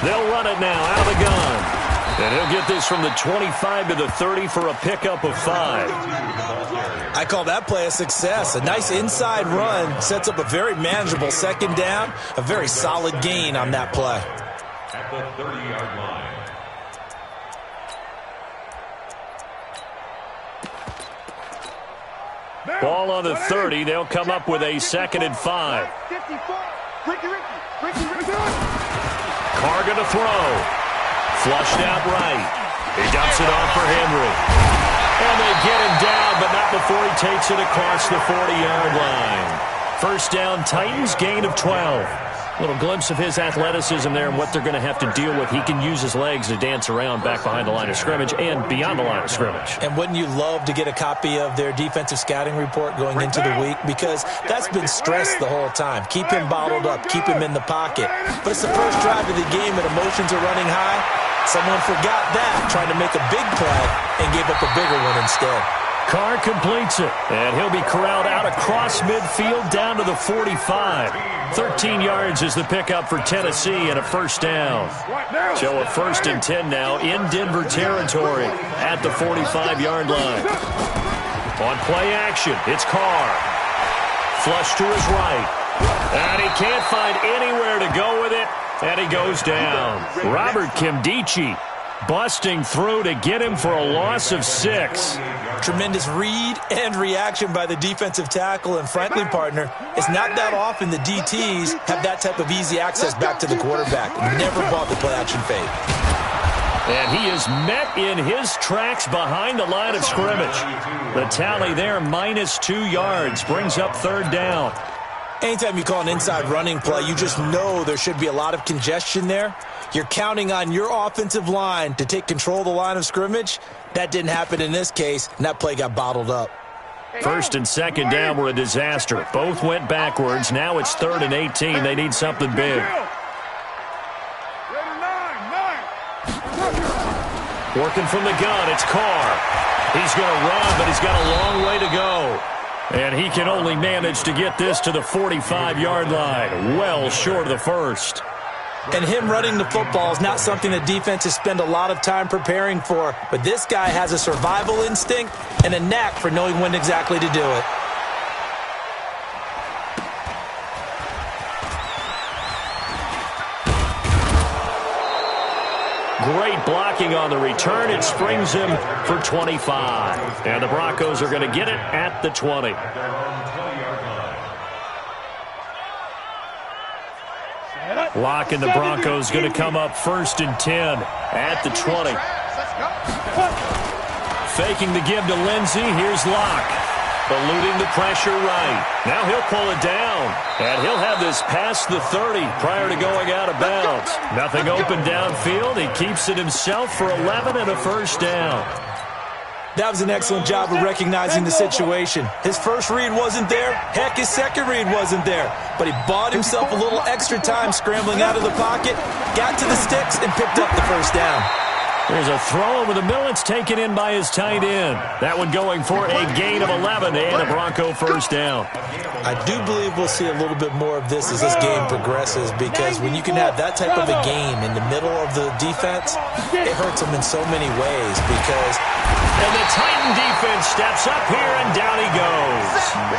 They'll run it now out of the gun. And he'll get this from the 25 to the 30 for a pickup of 5. I call that play a success. A nice inside run sets up a very manageable second down. A very solid gain on that play. At the 30-yard line. Ball on the 30. They'll come up with a 2nd and 5. Carr going to throw. Flushed out right. He dumps it off for Henry. And they get him down, but not before he takes it across the 40-yard line. First down, Titans, gain of 12. Little glimpse of his athleticism there and what they're going to have to deal with. He can use his legs to dance around back behind the line of scrimmage and beyond the line of scrimmage. And wouldn't you love to get a copy of their defensive scouting report going into the week? Because that's been stressed the whole time. Keep him bottled up. Keep him in the pocket. But it's the first drive of the game and emotions are running high. Someone forgot that, trying to make a big play, and gave up a bigger one instead. Carr completes it, and he'll be corralled out across midfield down to the 45. 13 yards is the pickup for Tennessee and a first down. So a 1st and 10 now in Denver territory at the 45-yard line. On play action, it's Carr. Flush to his right. And he can't find anywhere to go with it, and he goes down. Robert Kimdichie busting through to get him for a loss of 6. Tremendous read and reaction by the defensive tackle, and frankly, partner, it's not that often the DTs have that type of easy access back to the quarterback. Never bought the play-action fake. And he is met in his tracks behind the line of scrimmage. The tally there, -2 yards, brings up 3rd down. Anytime you call an inside running play, you just know there should be a lot of congestion there. You're counting on your offensive line to take control of the line of scrimmage. That didn't happen in this case, and that play got bottled up. 1st and 2nd down were a disaster. Both went backwards. Now it's 3rd and 18. They need something big. Working from the gun, it's Carr. He's going to run, but he's got a long way to go. And he can only manage to get this to the 45-yard line, well short of the 1st. And him running the football is not something that defenses spend a lot of time preparing for. But this guy has a survival instinct and a knack for knowing when exactly to do it. Great blocking on the return. It springs him for 25. And the Broncos are going to get it at the 20. Locke and the Broncos going to come up 1st and 10 at the 20. Faking the give to Lindsey. Here's Locke. Eluding the pressure right. Now he'll pull it down. And he'll have this past the 30 prior to going out of bounds. Nothing open downfield. He keeps it himself for 11 and a first down. That was an excellent job of recognizing the situation. His first read wasn't there. Heck, his second read wasn't there. But he bought himself a little extra time scrambling out of the pocket, got to the sticks, and picked up the first down. There's a throw over the middle. It's taken in by his tight end. That one going for a gain of 11 and a Bronco first down. I do believe we'll see a little bit more of this as this game progresses, because when you can have that type of a game in the middle of the defense, it hurts them in so many ways. Because and the Titan defense steps up here, and down he goes.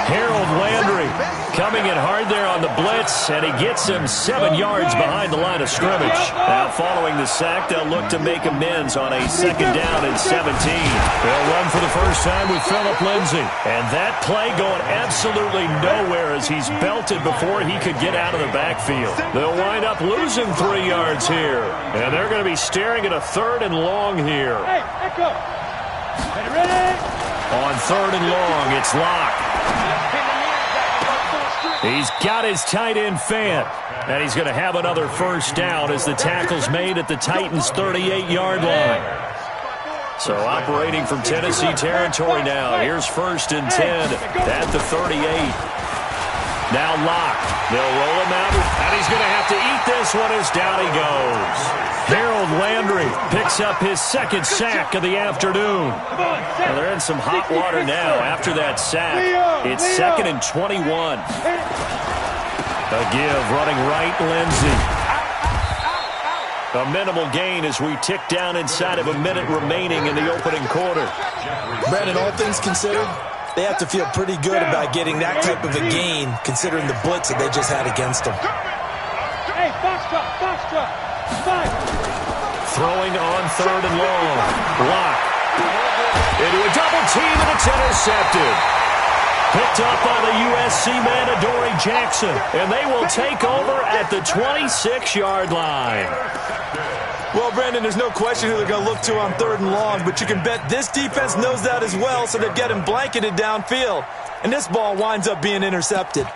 Harold Landry coming in hard there on the blitz, and he gets him 7 yards behind the line of scrimmage. Now following the sack, they'll look to make amends on a 2nd down and 17. They'll run for the first time with Phillip Lindsay. And that play going absolutely nowhere as he's belted before he could get out of the backfield. They'll wind up losing 3 yards here. And they're going to be staring at a 3rd and long here. On 3rd and long, it's Locke. He's got his tight end Fant. And he's going to have another first down as the tackle's made at the Titans' 38-yard line. So operating from Tennessee territory now. Here's 1st and 10 at the 38. Now locked. They'll roll him out, and he's going to have to eat this one as down he goes. Harold Landry picks up his second sack of the afternoon. Well, they're in some hot water now after that sack. It's 2nd and 21. A give running right, Lindsey. A minimal gain as we tick down inside of a minute remaining in the opening quarter. Brandon, all things considered, they have to feel pretty good about getting that type of a gain considering the blitz that they just had against them. Hey, box drop. Throwing on 3rd and long. Block. Into a double team, and it's intercepted. Picked up by the USC man, Adoree Jackson. And they will take over at the 26-yard line. Well, Brandon, there's no question who they're going to look to on 3rd and long, but you can bet this defense knows that as well, so they've got him blanketed downfield. And this ball winds up being intercepted.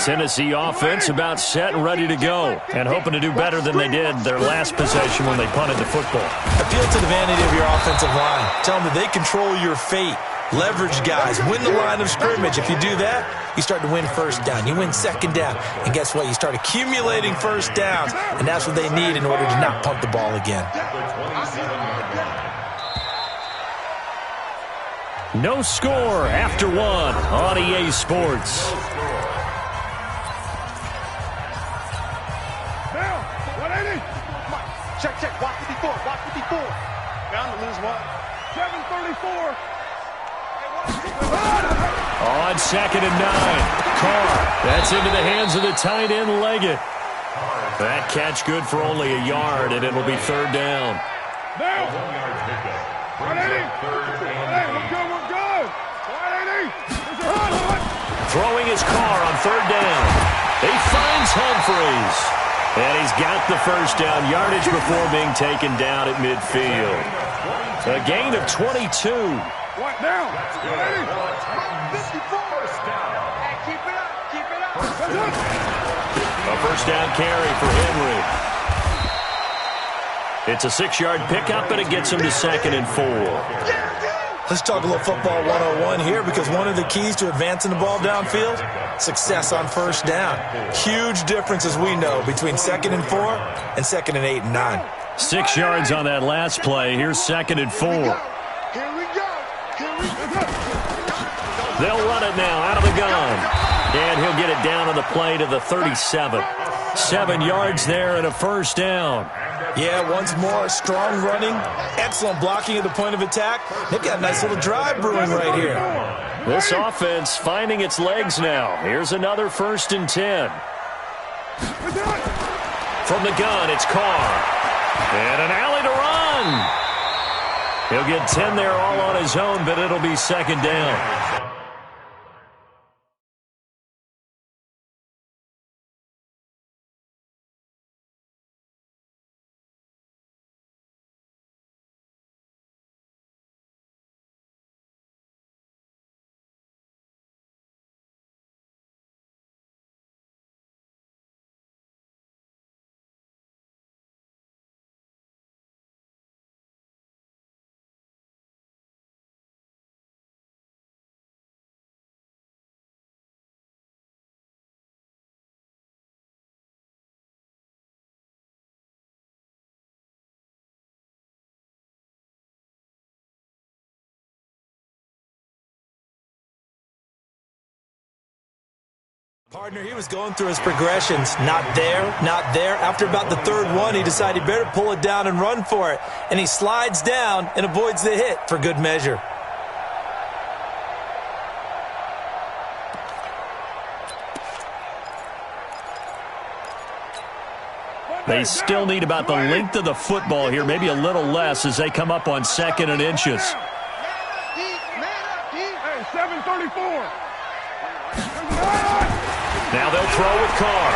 Tennessee offense about set and ready to go, and hoping to do better than they did their last possession when they punted the football. Appeal to the vanity of your offensive line. Tell them that they control your fate. Leverage guys. Win the line of scrimmage. If you do that, you start to win first down. You win second down. And guess what? You start accumulating first downs, and that's what they need in order to not punt the ball again. No score after one on EA Sports. Check. Watch 54. Bound to lose one. 7:34. On 2nd and 9. Carr. That's into the hands of the tight end, Leggett. That catch good for only a yard, and it'll be 3rd down. Now. 180. Hey, we're good. 180. Throwing his Carr on 3rd down. He finds Humphreys. And he's got the first down yardage before being taken down at midfield. A gain of 22. What now? 54. Hey, keep it up. A first down carry for Henry. It's a 6-yard pickup, and it gets him to 2nd and 4. Let's talk a little football 101 here, because one of the keys to advancing the ball downfield, success on first down. Huge difference, as we know, between 2nd and 4 and 2nd and 8 and 9. 6 yards on that last play. Here's 2nd and 4. Here we go. They'll run it now out of the gun. And he'll get it down on the play to the 37. 7 yards there and a first down. Yeah, once more, strong running, excellent blocking at the point of attack. They've got a nice little drive brewing right here. This offense finding its legs now. Here's another 1st and 10. From the gun, it's Carr. And an alley to run. He'll get 10 there all on his own, but it'll be 2nd down. Partner, he was going through his progressions. Not there. After about the 3rd one, he decided he better pull it down and run for it. And he slides down and avoids the hit for good measure. They still need about the length of the football here, maybe a little less as they come up on 2nd and inches. Hey, 7:34. Now they'll throw with Carr.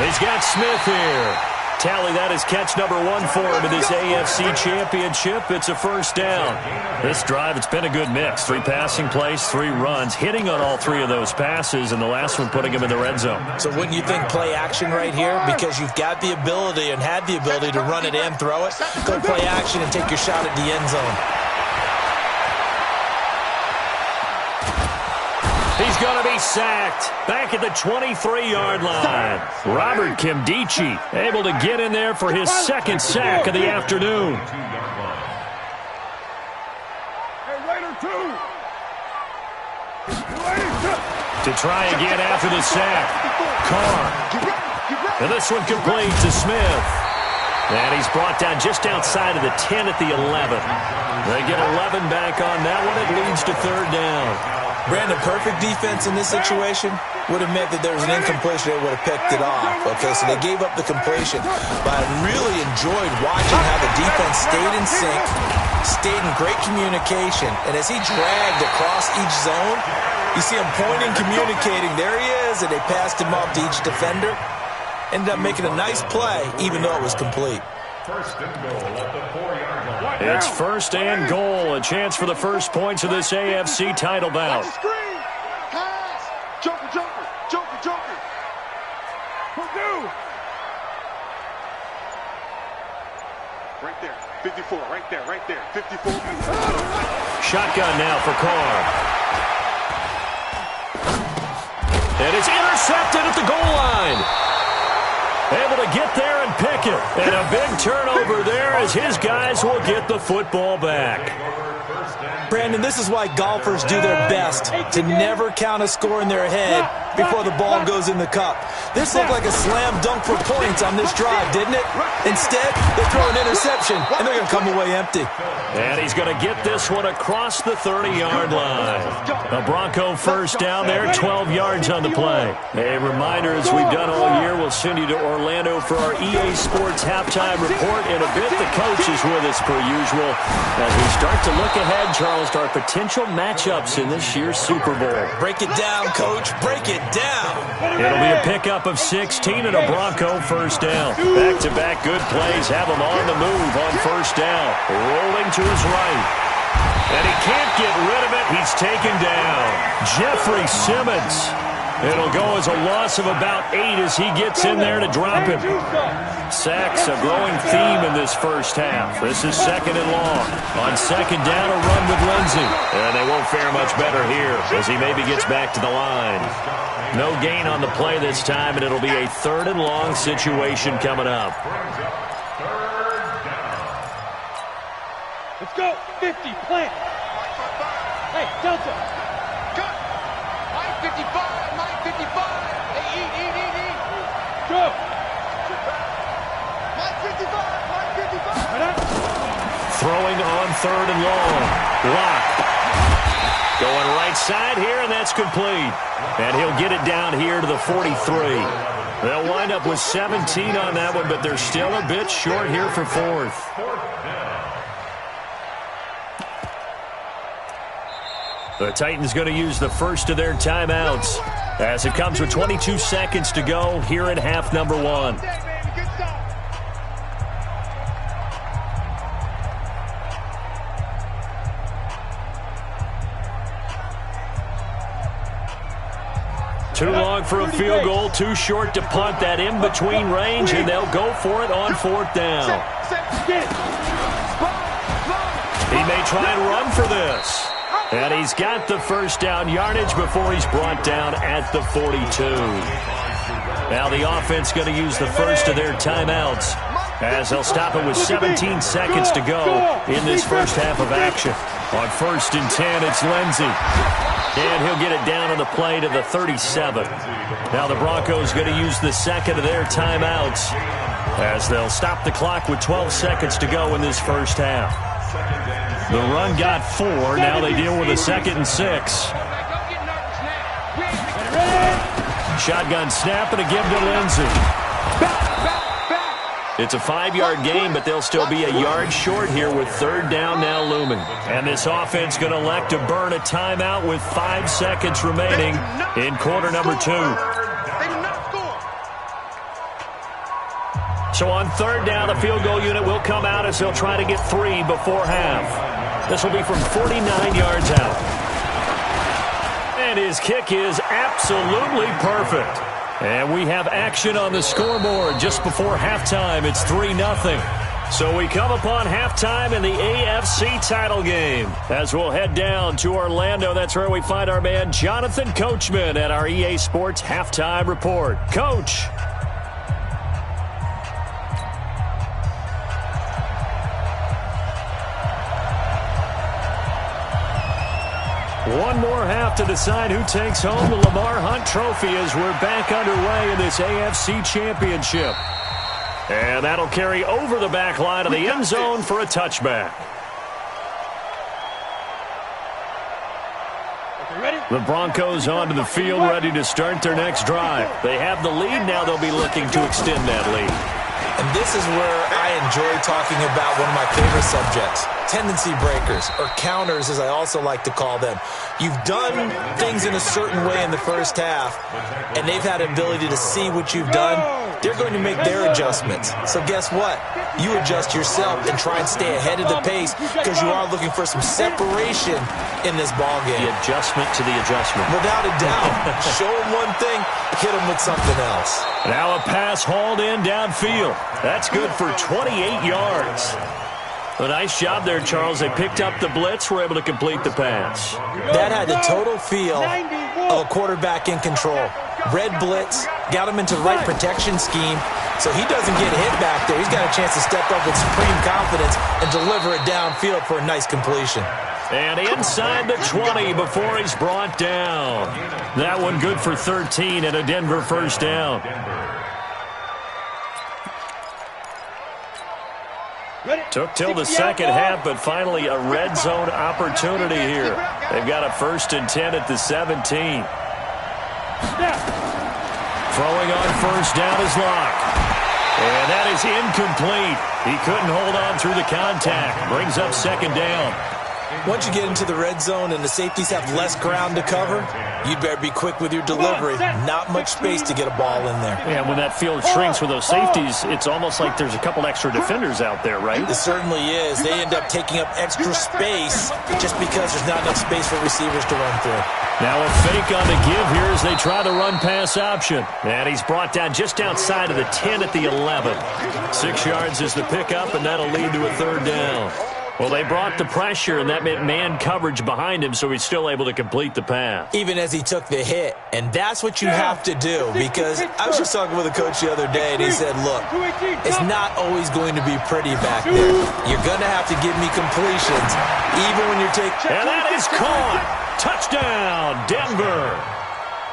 He's got Smith here. Tally, that is catch number 1 for him in this AFC Championship. It's a first down. This drive, it's been a good mix. 3 passing plays, 3 runs, hitting on all 3 of those passes, and the last one putting him in the red zone. So wouldn't you think play action right here? Because you've got the ability and had the ability to run it and throw it. Go play action and take your shot at the end zone. He's going to be sacked. Back at the 23-yard line. Robert Kimdichie able to get in there for his second sack of the afternoon. To try again after the sack. Carr. And this one complete to Smith. And he's brought down just outside of the 10 at the 11. They get 11 back on that one. It leads to third down. Brandon, perfect defense in this situation would have meant that there was an incompletion. They would have picked it off. Okay, so they gave up the completion. But I really enjoyed watching how the defense stayed in sync, stayed in great communication. And as he dragged across each zone, you see him pointing, communicating. There he is, and they passed him off to each defender. Ended up making a nice play, even though it was complete. First and goal at the 4-yard line. It's first and goal. A chance for the first points of this AFC title bout. Joker, Joker, Joker, Joker. Purdue. Right there, 54, right there, right there, 54. Shotgun now for Carr. And it's intercepted at the goal line. Able to get there and pick it. And a big turnover there as his guys will get the football back. Brandon, this is why golfers do their best to never count a score in their head before the ball goes in the cup. This looked like a slam dunk for points on this drive, didn't it? Instead, they throw an interception, and they're going to come away empty. And he's going to get this one across the 30-yard line. A Bronco first down there, 12 yards on the play. A reminder, as we've done all year, we'll send you to Orlando for our EA Sports halftime report. In a bit, the coach is with us per usual as we start to look ahead, Charles, to our potential matchups in this year's Super Bowl. Break it down, Coach. Break it down. It'll be a pickup of 16 and a Bronco first down. Back-to-back good plays have him on the move on first down. Rolling to his right. And he can't get rid of it. He's taken down. Jeffrey Simmons. It'll go as a loss of about 8 as he gets in there to drop him. Sacks, a growing theme in this first half. This is second and long. On second down, a run with Lindsey. And they won't fare much better here as he maybe gets back to the line. No gain on the play this time, and it'll be a third and long situation coming up. Let's go. 50, plant. Hey, Delta. Cut. Line 55, line 55. Hey, eat. Go. Line 55, line 55. Throwing on third and long. Lock. Going right side here, and that's complete. And he'll get it down here to the 43. They'll wind up with 17 on that one, but they're still a bit short here for fourth. The Titans going to use the first of their timeouts as it comes with 22 seconds to go here in half number one. Too long for a field goal, too short to punt. That in-between range, and they'll go for it on fourth down. He may try and run for this. And he's got the first down yardage before he's brought down at the 42. Now the offense going to use the first of their timeouts as they'll stop it with 17 seconds to go in this first half of action. On first and 10, it's Lindsey. And he'll get it down on the play to the 37. Now the Broncos going to use the second of their timeouts as they'll stop the clock with 12 seconds to go in this first half. The run got 4. Now they deal with a second and 6. Shotgun snap and a give to Lindsey. It's a 5-yard gain, but they'll still be a yard short here with third down now looming. And this offense going to elect to burn a timeout with 5 seconds remaining in quarter number 2. So on third down, the field goal unit will come out as they'll try to get 3 before half. This will be from 49 yards out. And his kick is absolutely perfect. And we have action on the scoreboard just before halftime. It's 3-0. So we come upon halftime in the AFC title game. As we'll head down to Orlando, that's where we find our man Jonathan Coachman at our EA Sports Halftime Report. Coach. One more half to decide who takes home the Lamar Hunt Trophy as we're back underway in this AFC Championship. And that'll carry over the back line of the end zone for a touchback. The Broncos onto the field, ready to start their next drive. They have the lead. Now they'll be looking to extend that lead. And this is where I enjoy talking about one of my favorite subjects, tendency breakers, or counters as I also like to call them. You've done things in a certain way in the first half, and they've had an ability to see what you've done. They're going to make their adjustments. So guess what? You adjust yourself and try and stay ahead of the pace because you are looking for some separation in this ball game. The adjustment to the adjustment. Without a doubt. Show them one thing, hit them with something else. Now a pass hauled in downfield. That's good for 28 yards. A nice job there, Charles. They picked up the blitz, were able to complete the pass. That had the total feel of a quarterback in control. Red blitz, got him into the right protection scheme, so he doesn't get hit back there. He's got a chance to step up with supreme confidence and deliver it downfield for a nice completion. And inside the 20 before he's brought down. That one good for 13 and a Denver first down. Took till the second half, but finally a red zone opportunity here. They've got a 1st and 10 at the 17. Throwing on first down is Locke. And that is incomplete. He couldn't hold on through the contact. Brings up second down. Once you get into the red zone and the safeties have less ground to cover, you'd better be quick with your delivery. Not much space to get a ball in there. Yeah, when that field shrinks with those safeties, it's almost like there's a couple extra defenders out there, right? It certainly is. They end up taking up extra space just because there's not enough space for receivers to run through. Now a fake on the give here as they try the run-pass option. And he's brought down just outside of the 10 at the 11. 6 yards is the pickup, and that'll lead to a third down. Well, they brought the pressure, and that meant man coverage behind him, so he's still able to complete the pass. Even as he took the hit, and that's what you have to do, because I was just talking with a coach the other day, and he said, look, it's not always going to be pretty back there. You're going to have to give me completions, even when you're taking... And that is caught! Touchdown, Denver!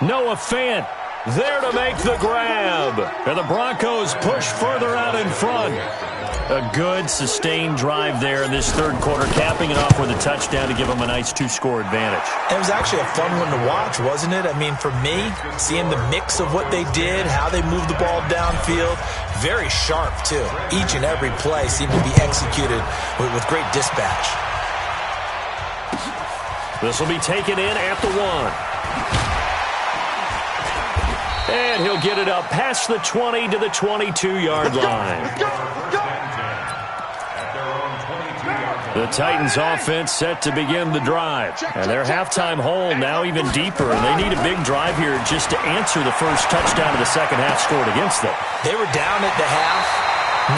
Noah Fant there to make the grab. And the Broncos push further out in front. A good, sustained drive there in this third quarter, capping it off with a touchdown to give them a nice 2-score advantage. It was actually a fun one to watch, wasn't it? I mean, for me, seeing the mix of what they did, how they moved the ball downfield, very sharp, too. Each and every play seemed to be executed with great dispatch. This will be taken in at the 1. And he'll get it up past the 20 to the 22-yard line. The Titans offense set to begin the drive. And their halftime hole now even deeper. And they need a big drive here just to answer the first touchdown of the second half scored against them. They were down at the half.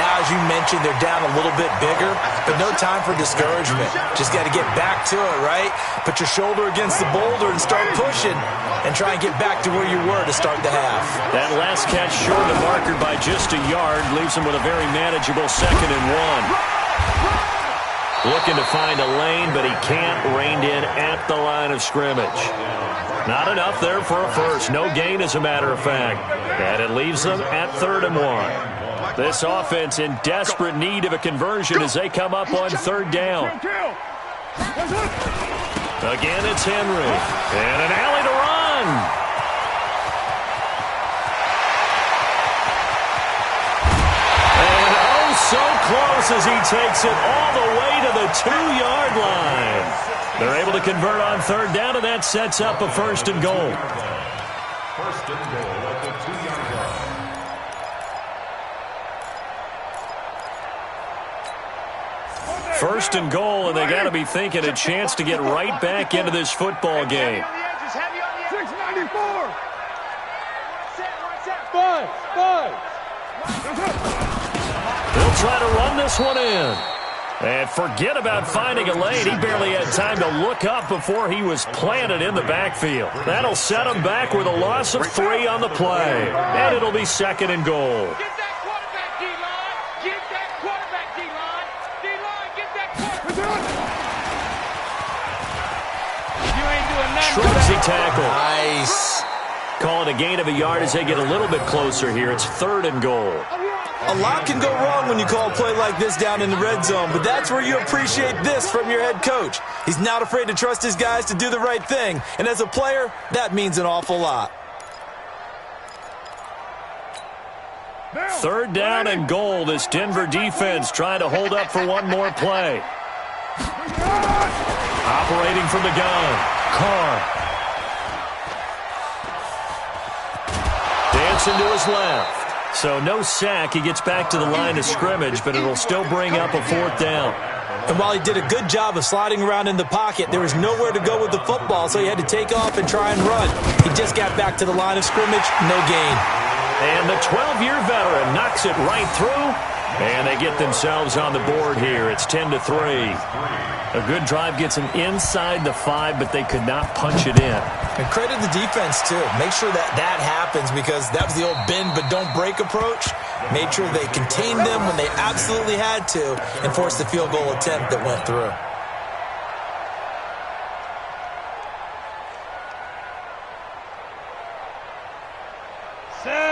Now, as you mentioned, they're down a little bit bigger, but no time for discouragement. Just got to get back to it, right? Put your shoulder against the boulder and start pushing and try and get back to where you were to start the half. That last catch short of the marker by just a yard leaves them with a very manageable 2nd and 1. Looking to find a lane, but he can't rein in at the line of scrimmage. Not enough there for a first. No gain, as a matter of fact. And it leaves them at 3rd and 1. This offense in desperate need of a conversion as they come up on 3rd down. Again, it's Henry. And an alley to run. And oh, so close as he takes it all the way to the 2-yard line. They're able to convert on 3rd down, and that sets up a 1st and goal. 1st and goal at the 2-yard line. First and goal, and they got to be thinking a chance to get right back into this football game. 694. 5. He'll try to run this one in. And forget about finding a lane. He barely had time to look up before he was planted in the backfield. That'll set him back with a loss of 3 on the play. And it'll be 2nd and goal. Get that quarterback, D-line. Get that quarterback, D-line. D-line, get that quarterback. You ain't doing nothing. Shrugs he tackle. Nice. Call it a gain of a yard as they get a little bit closer here. It's 3rd and goal. A lot can go wrong when you call a play like this down in the red zone, but that's where you appreciate this from your head coach. He's not afraid to trust his guys to do the right thing, and as a player, that means an awful lot. 3rd down and goal. This Denver defense trying to hold up for one more play. Operating from the gun, Carr. Dancing to his left. So no sack. He gets back to the line of scrimmage, but it'll still bring up a 4th down. And while he did a good job of sliding around in the pocket, there was nowhere to go with the football, so he had to take off and try and run. He just got back to the line of scrimmage, no gain. And the 12-year veteran knocks it right through, and they get themselves on the board here. It's 10-3. A good drive gets them inside the 5, but they could not punch it in. And credit the defense, too. Make sure that happens because that was the old bend but don't break approach. Made sure they contained them when they absolutely had to and forced the field goal attempt that went through.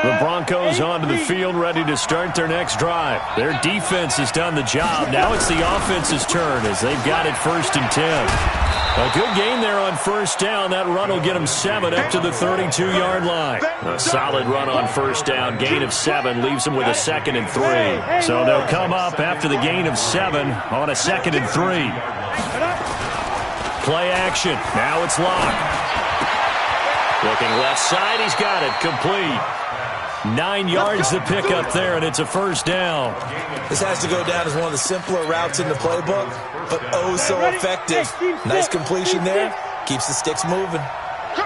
The Broncos onto the field, ready to start their next drive. Their defense has done the job. Now it's the offense's turn as they've got it 1st and 10. A good gain there on 1st down. That run will get them 7 up to the 32-yard line. A solid run on 1st down. Gain of 7 leaves them with a 2nd and 3. So they'll come up after the gain of 7 on a 2nd and 3. Play action. Now it's Locke. Looking left side. He's got it. Complete. 9 yards to pick up there, and it's a 1st down. This has to go down as one of the simpler routes in the playbook, but oh so effective. Nice completion there. Keeps the sticks moving.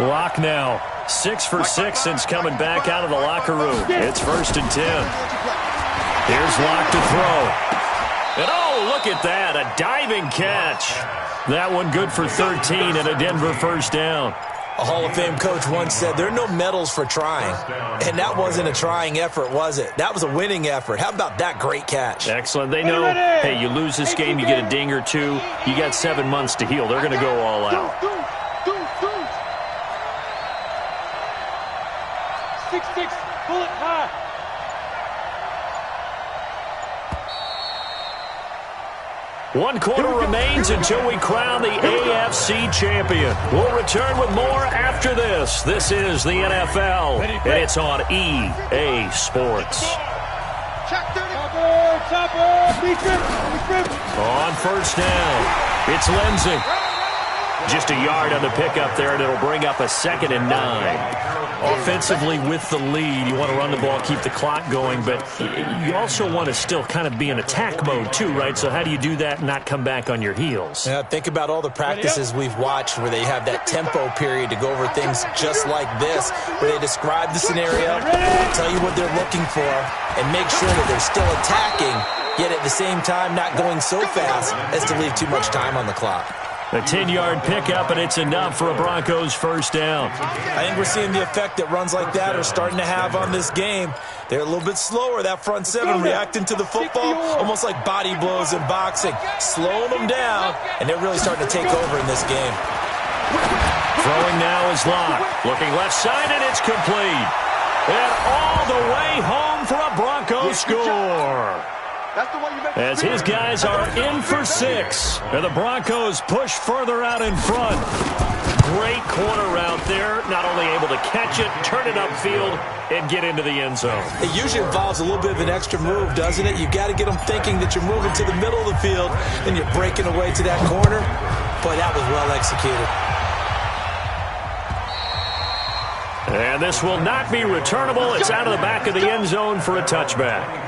Locke now 6 for 6 since coming back out of the locker room. It's 1st and 10. Here's Locke to throw. And oh, look at that, a diving catch. That one good for 13 and a Denver 1st down. A Hall of Fame coach once said there are no medals for trying. And that wasn't a trying effort, was it? That was a winning effort. How about that great catch? Excellent. They know, hey, you lose this game, you get a ding or 2. You got 7 months to heal. They're going to go all out. 6-6, bullet high. One quarter remains until we crown the AFC champion. We'll return with more after this. This is the NFL, and it's on EA Sports. On 1st down, it's Lindsey. Just a yard on the pickup there, and it'll bring up a 2nd and 9. Offensively with the lead, you want to run the ball, keep the clock going, but you also want to still kind of be in attack mode too, right? So how do you do that and not come back on your heels? Yeah, think about all the practices we've watched where they have that tempo period to go over things just like this, where they describe the scenario, tell you what they're looking for, and make sure that they're still attacking, yet at the same time not going so fast as to leave too much time on the clock. A 10-yard pickup, and it's enough for a Broncos 1st down. I think we're seeing the effect that runs like that are starting to have on this game. They're a little bit slower, that front 7, reacting to the football, almost like body blows in boxing, slowing them down, and they're really starting to take over in this game. Throwing now is Locke. Looking left side, and it's complete. And all the way home for a Broncos score. As his guys are in for 6. And the Broncos push further out in front. Great corner route there. Not only able to catch it, turn it upfield, and get into the end zone. It usually involves a little bit of an extra move, doesn't it? You've got to get them thinking that you're moving to the middle of the field, and you're breaking away to that corner. Boy, that was well executed. And this will not be returnable. It's out of the back of the end zone for a touchback.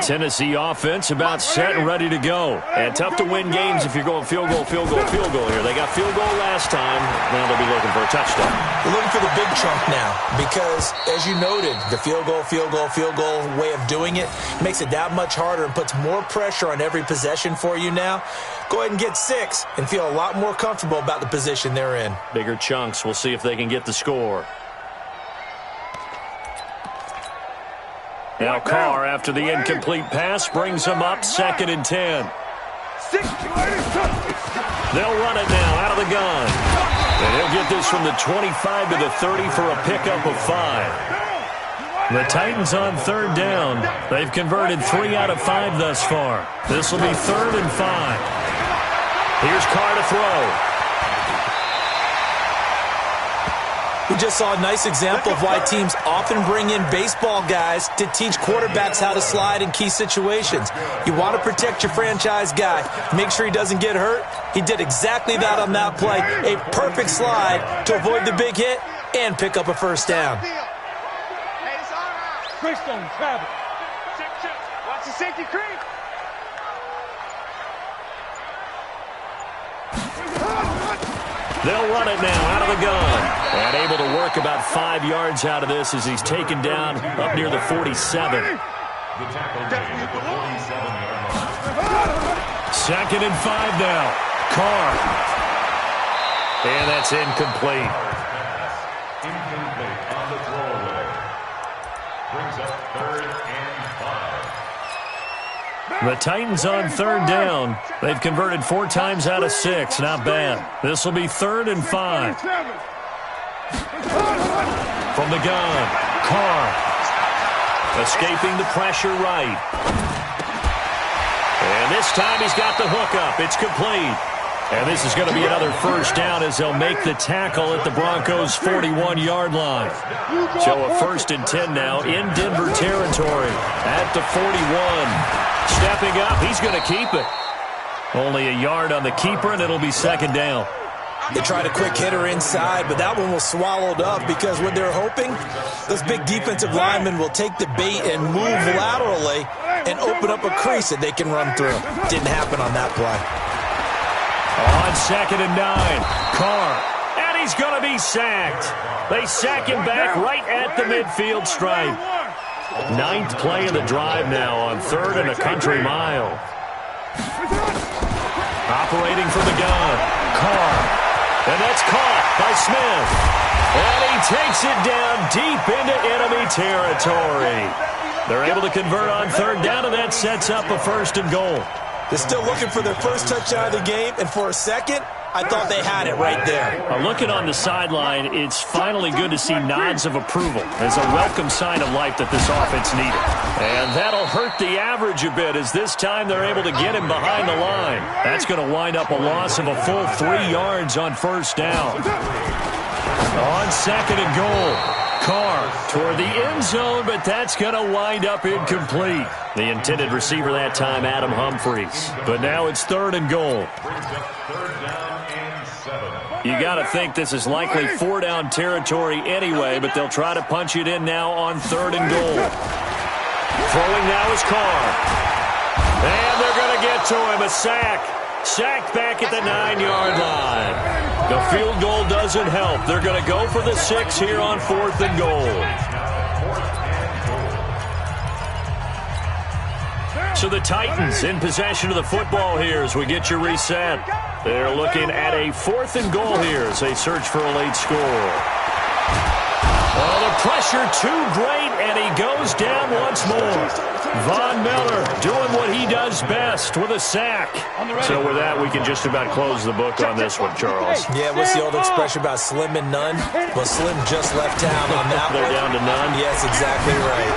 Tennessee offense about set and ready to go. And tough to win games if you're going field goal here. They got field goal last time. Now they'll be looking for a touchdown. They're looking for the big chunk now because, as you noted, the field goal way of doing it makes it that much harder and puts more pressure on every possession for you now. Go ahead and get 6 and feel a lot more comfortable about the position they're in. Bigger chunks. We'll see if they can get the score. Now Carr, after the incomplete pass, brings him up 2nd and 10. They'll run it now out of the gun. And he'll get this from the 25 to the 30 for a pickup of 5. The Titans on 3rd down. They've converted 3 out of 5 thus far. This will be 3rd and 5. Here's Carr to throw. We just saw a nice example of why teams often bring in baseball guys to teach quarterbacks how to slide in key situations. You want to protect your franchise guy. Make sure he doesn't get hurt. He did exactly that on that play. A perfect slide to avoid the big hit and pick up a 1st down. Christone, travel. Watch the safety creep. They'll run it now out of the gun. And able to work about 5 yards out of this as he's taken down up near the 47. The tackle made at the 47-yard line. 2nd and 5 now. Carr. And that's incomplete. Incomplete on the throwaway. Brings up 3rd and 5. The Titans on 3rd down. They've converted 4 times out of 6. Not bad. This will be 3rd and 5. From the gun, Carr. Escaping the pressure right. And this time he's got the hook up. It's complete. And this is going to be another 1st down as they'll make the tackle at the Broncos' 41-yard line. So a 1st and 10 now in Denver territory at the 41. Stepping up, he's going to keep it. Only a yard on the keeper, and it'll be 2nd down. They tried a quick hitter inside, but that one was swallowed up because what they're hoping, those big defensive linemen will take the bait and move laterally and open up a crease that they can run through. Didn't happen on that play. On 2nd and 9, Carr, and he's going to be sacked. They sack him back right at the midfield stripe. 9th play of the drive now on 3rd and a country mile. Operating from the gun, Carr. And that's caught by Smith. And he takes it down deep into enemy territory. They're able to convert on 3rd down, and that sets up a 1st and goal. They're still looking for their first touchdown of the game, and for a second, I thought they had it right there. Looking on the sideline, it's finally good to see nods of approval as a welcome sign of life that this offense needed. And that'll hurt the average a bit as this time they're able to get him behind the line. That's going to wind up a loss of a full 3 yards on 1st down. On 2nd and goal. Carr toward the end zone, but that's going to wind up incomplete. The intended receiver that time, Adam Humphries. But now it's 3rd and goal. Brings up 3rd down and 7. You got to think this is likely 4-down territory anyway, but they'll try to punch it in now on 3rd and goal. Throwing now is Carr. And they're going to get to him. A sack. Sacked back at the 9-yard line. The field goal doesn't help. They're going to go for the 6 here on 4th and goal. So the Titans in possession of the football here as we get your reset. They're looking at a 4th and goal here as they search for a late score. Oh, the pressure too great, and he goes down once more. Von Miller doing what he does best with a sack. So with that, we can just about close the book on this one, Charles. Yeah, what's the old expression about slim and none? Well, Slim just left town on that one. They're down to none? Yes, exactly right.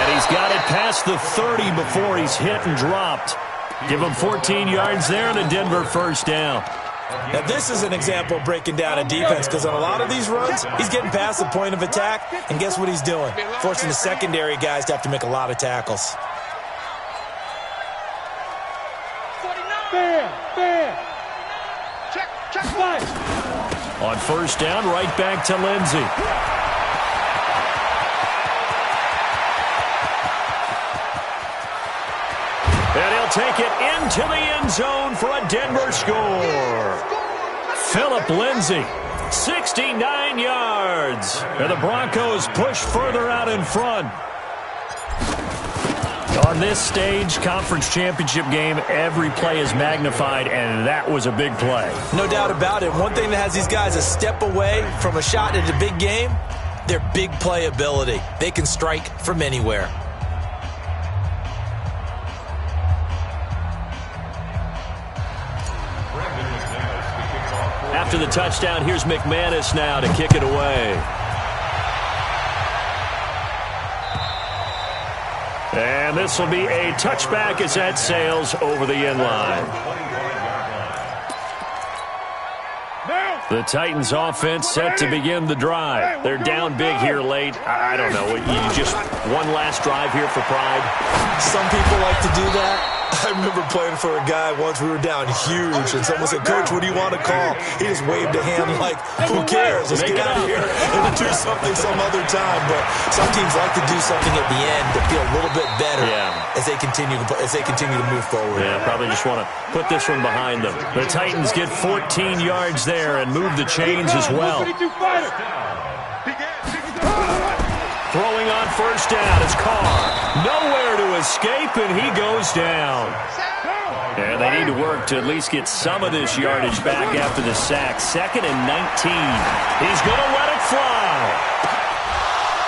And he's got it past the 30 before he's hit and dropped. Give him 14 yards there and a Denver 1st down. Now, this is an example of breaking down a defense because on a lot of these runs, he's getting past the point of attack, and guess what he's doing? Forcing the secondary guys to have to make a lot of tackles. Check flash. On 1st down, right back to Lindsey. take it into the end zone for a Denver score. Phillip Lindsay, 69 yards. And the Broncos push further out in front. On this stage, conference championship game, every play is magnified, and that was a big play. No doubt about it. One thing that has these guys a step away from a shot at a big game, their big play ability. They can strike from anywhere. After the touchdown, here's McManus now to kick it away. And this will be a touchback as that sails over the end line. The Titans offense set to begin the drive. They're down big here late. I don't know. You just one last drive here for pride? Some people like to do that. I remember playing for a guy once. We were down huge, and someone said, "Coach, what do you want to call?" He just waved a hand like, "Who cares? Let's get out of here and do something some other time." But some teams like to do something at the end to feel a little bit better as they continue to move forward. Yeah, probably just want to put this one behind them. The Titans get 14 yards there and move the chains as well. Throwing on first down is Carr. Nowhere to escape, and he goes down. And they need to work to at least get some of this yardage back after the sack. 2nd and 19. He's going to let it fly.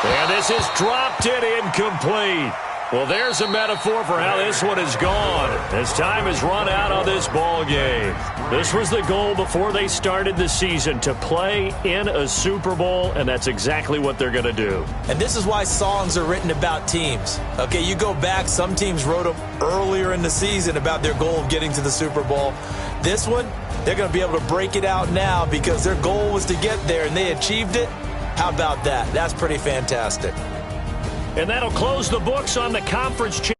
And this is dropped and incomplete. Well, there's a metaphor for how this one is gone. As time has run out on this ball game. This was the goal before they started the season, to play in a Super Bowl, and that's exactly what they're going to do. And this is why songs are written about teams. Okay, you go back, some teams wrote them earlier in the season about their goal of getting to the Super Bowl. This one, they're going to be able to break it out now because their goal was to get there, and they achieved it. How about that? That's pretty fantastic. And that'll close the books on the conference championship.